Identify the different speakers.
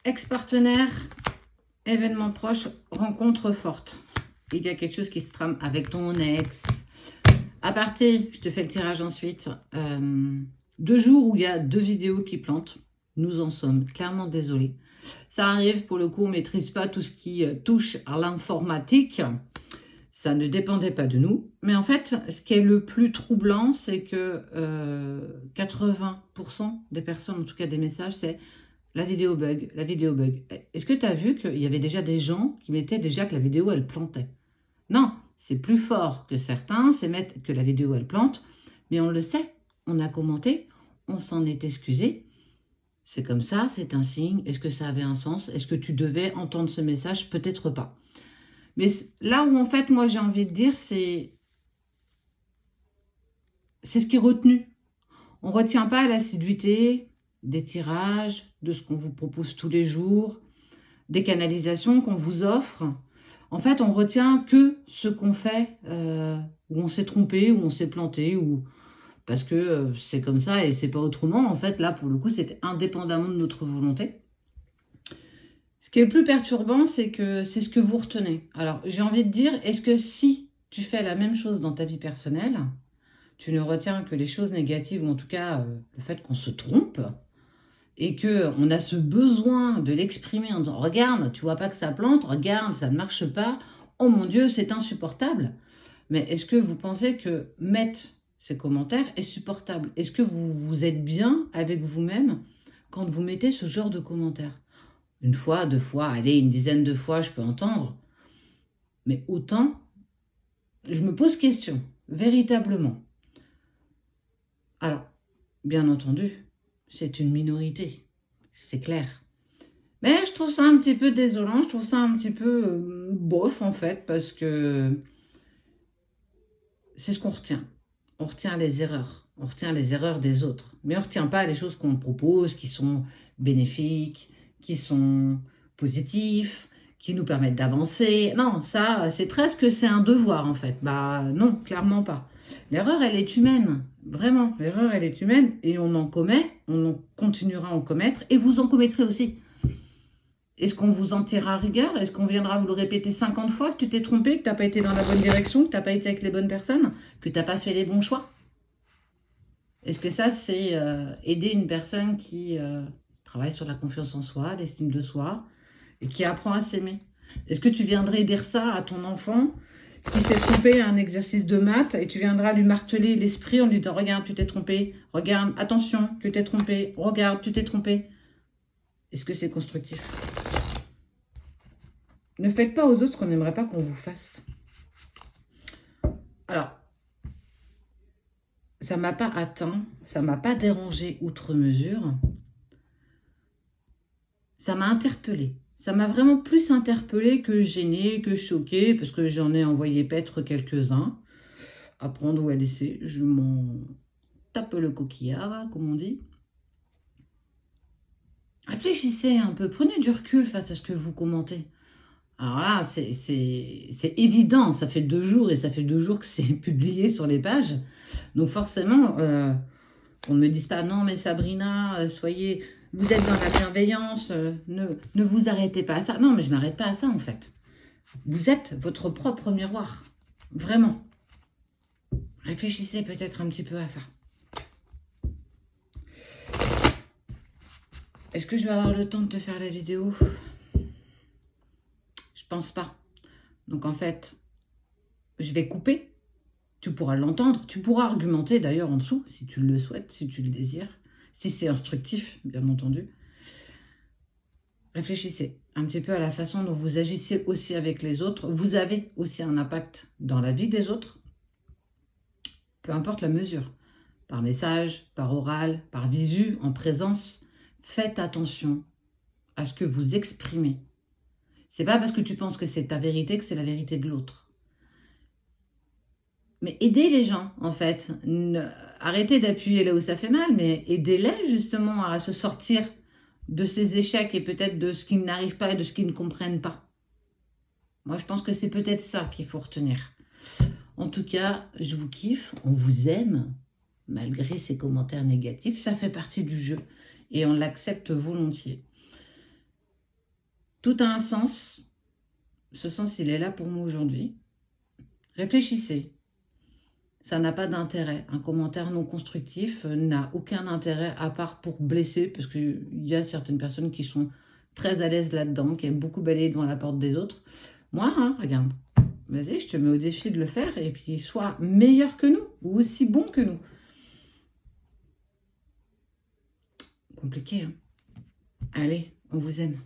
Speaker 1: Ex-partenaire, événement proche, rencontre forte. Il y a quelque chose qui se trame avec ton ex. À partir, je te fais le tirage ensuite. 2 jours où il y a 2 vidéos qui plantent. Nous en sommes clairement désolés. Ça arrive, pour le coup, on ne maîtrise pas tout ce qui touche à l'informatique. Ça ne dépendait pas de nous. Mais en fait, ce qui est le plus troublant, c'est que 80% des personnes, en tout cas des messages, c'est la vidéo bug, la vidéo bug. Est-ce que tu as vu qu'il y avait déjà des gens qui mettaient déjà que la vidéo, elle plantait? Non, c'est plus fort que certains, c'est mettre que la vidéo, elle plante. Mais on le sait, on a commenté, on s'en est excusé. C'est comme ça, c'est un signe. Est-ce que ça avait un sens? Est-ce que tu devais entendre ce message? Peut-être pas. Mais là où, en fait, moi, j'ai envie de dire, c'est ce qui est retenu. On ne retient pas l'assiduité des tirages, de ce qu'on vous propose tous les jours, des canalisations qu'on vous offre. En fait, on retient que ce qu'on fait, où on s'est trompé, où on s'est planté, ou parce que c'est comme ça et c'est pas autrement. En fait, là, pour le coup, c'était indépendamment de notre volonté. Ce qui est le plus perturbant, c'est que c'est ce que vous retenez. Alors, j'ai envie de dire, est-ce que si tu fais la même chose dans ta vie personnelle, tu ne retiens que les choses négatives, ou en tout cas le fait qu'on se trompe, et qu'on a ce besoin de l'exprimer en disant « Regarde, tu vois pas que ça plante, regarde, ça ne marche pas, oh mon Dieu, c'est insupportable ». Mais est-ce que vous pensez que mettre ces commentaires est supportable? Est-ce que vous êtes bien avec vous-même quand vous mettez ce genre de commentaires? 1 fois, 2 fois, allez, une dizaine de fois, je peux entendre. Mais autant, je me pose question, véritablement. Alors, bien entendu, c'est une minorité, c'est clair. Mais je trouve ça un petit peu désolant, je trouve ça un petit peu bof en fait, parce que c'est ce qu'on retient. On retient les erreurs des autres. Mais on ne retient pas les choses qu'on propose, qui sont bénéfiques, qui sont positifs, qui nous permettent d'avancer. Non, ça, c'est un devoir en fait. Bah non, clairement pas. L'erreur, elle est humaine. Vraiment, l'erreur, elle est humaine. Et on en commet, on continuera à en commettre, et vous en commettrez aussi. Est-ce qu'on vous en tirera rigueur? Est-ce qu'on viendra vous le répéter 50 fois que tu t'es trompé, que tu n'as pas été dans la bonne direction, que tu n'as pas été avec les bonnes personnes, que tu n'as pas fait les bons choix? Est-ce que ça, c'est aider une personne qui travaille sur la confiance en soi, l'estime de soi, et qui apprend à s'aimer? Est-ce que tu viendrais dire ça à ton enfant qui s'est trompé à un exercice de maths, et tu viendras lui marteler l'esprit en lui disant « Regarde, tu t'es trompé, regarde, attention, tu t'es trompé, regarde, tu t'es trompé ». Est-ce que c'est constructif? Ne faites pas aux autres ce qu'on n'aimerait pas qu'on vous fasse. Alors, ça ne m'a pas atteint, ça ne m'a pas dérangé outre mesure. Ça m'a interpellée. Ça m'a vraiment plus interpellée que gênée, que choquée, parce que j'en ai envoyé paître quelques-uns. À prendre ou à laisser, je m'en tape le coquillard, comme on dit. Réfléchissez un peu, prenez du recul face à ce que vous commentez. Alors là, c'est évident, ça fait 2 jours et ça fait 2 jours que c'est publié sur les pages. Donc forcément, on ne me dise pas « Non mais Sabrina, vous êtes dans la bienveillance, ne vous arrêtez pas à ça ». Non mais je ne m'arrête pas à ça en fait. Vous êtes votre propre miroir, vraiment. Réfléchissez peut-être un petit peu à ça. Est-ce que je vais avoir le temps de te faire la vidéo ? Je pense pas. Donc en fait, je vais couper. Tu pourras l'entendre. Tu pourras argumenter d'ailleurs en dessous, si tu le souhaites, si tu le désires. Si c'est instructif, bien entendu. Réfléchissez un petit peu à la façon dont vous agissez aussi avec les autres. Vous avez aussi un impact dans la vie des autres. Peu importe la mesure. Par message, par oral, par visu, en présence. Faites attention à ce que vous exprimez. C'est pas parce que tu penses que c'est ta vérité que c'est la vérité de l'autre. Mais aidez les gens, en fait. Arrêtez d'appuyer là où ça fait mal, mais aidez-les justement à se sortir de ces échecs et peut-être de ce qu'ils n'arrivent pas et de ce qu'ils ne comprennent pas. Moi, je pense que c'est peut-être ça qu'il faut retenir. En tout cas, je vous kiffe, on vous aime, malgré ces commentaires négatifs. Ça fait partie du jeu et on l'accepte volontiers. Tout a un sens. Ce sens, il est là pour moi aujourd'hui. Réfléchissez. Ça n'a pas d'intérêt. Un commentaire non constructif n'a aucun intérêt à part pour blesser, parce qu'il y a certaines personnes qui sont très à l'aise là-dedans, qui aiment beaucoup balayer devant la porte des autres. Moi, hein, regarde, vas-y, je te mets au défi de le faire, et puis sois meilleur que nous, ou aussi bon que nous. Compliqué, hein. Allez, on vous aime.